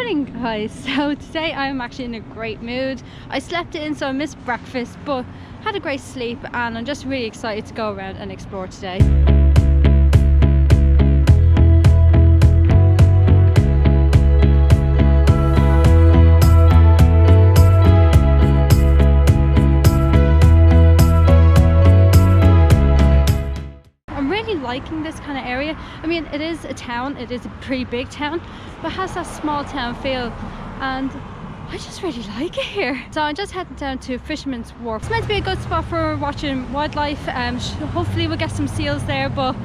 morning guys. So today I'm actually in a great mood. I slept in so I missed breakfast but had a great sleep and I'm just really excited to go around and explore today. Liking this kind of area. I mean, it is a town, it is a pretty big town, but it has that small town feel and I just really like it here. So I'm just heading down to Fisherman's Wharf. It's meant to be a good spot for watching wildlife. Hopefully we'll get some seals there, but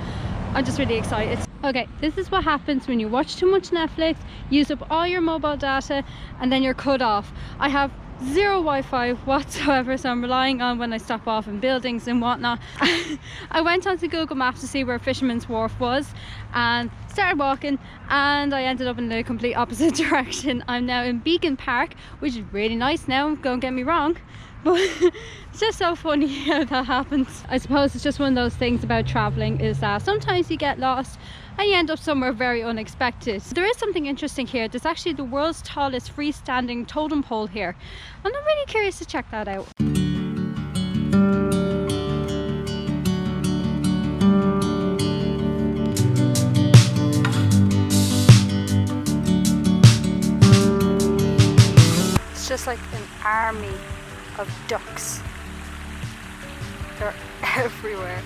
I'm just really excited. Okay, this is what happens when you watch too much Netflix, use up all your mobile data, and then you're cut off. I have zero Wi-Fi whatsoever, so I'm relying on when I stop off in buildings and whatnot. I went onto Google Maps to see where Fisherman's Wharf was and started walking, and I ended up in the complete opposite direction. I'm now in Beacon Park, which is really nice now, don't get me wrong, but it's just so funny how that happens. I suppose it's just one of those things about traveling, is that sometimes you get lost and you end up somewhere very unexpected. There is something interesting here. There's actually the world's tallest freestanding totem pole here, and I'm really curious to check that out. It's just like an army of ducks. They're everywhere.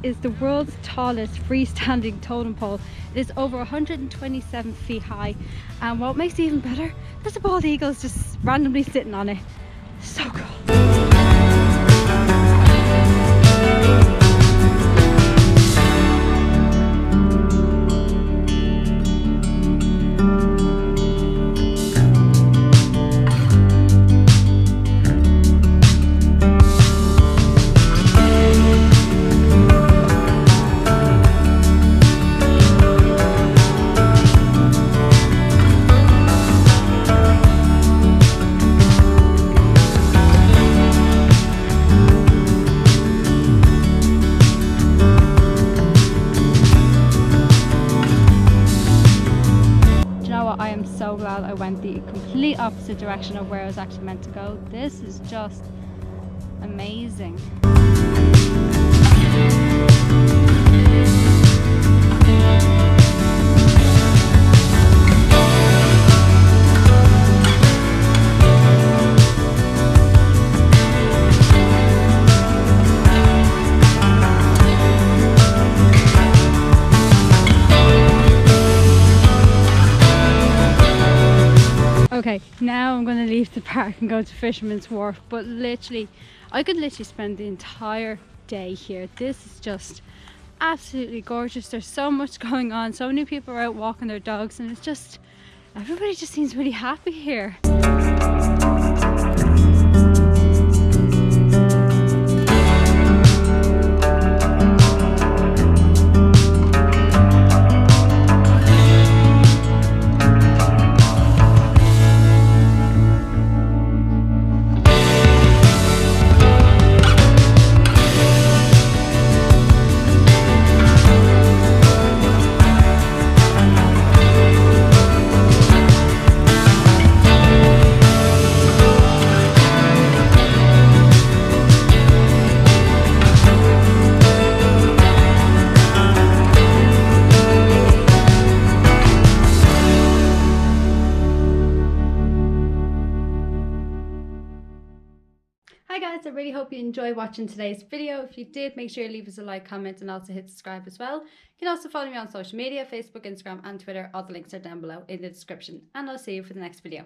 Is the world's tallest freestanding totem pole. It is over 127 feet high, and what makes it even better, there's a bald eagle just randomly sitting on it. So cool. So glad I went the complete opposite direction of where I was actually meant to go. This is just amazing. Okay, now I'm going to leave the park and go to Fisherman's Wharf, but literally, I could literally spend the entire day here. This is just absolutely gorgeous. There's so much going on, so many people are out walking their dogs, and it's just, everybody just seems really happy here. Hi guys, I really hope you enjoyed watching today's video. If you did, make sure you leave us a like, comment, and also hit subscribe as well. You can also follow me on social media, Facebook, Instagram and Twitter. All the links are down below in the description, and I'll see you for the next video.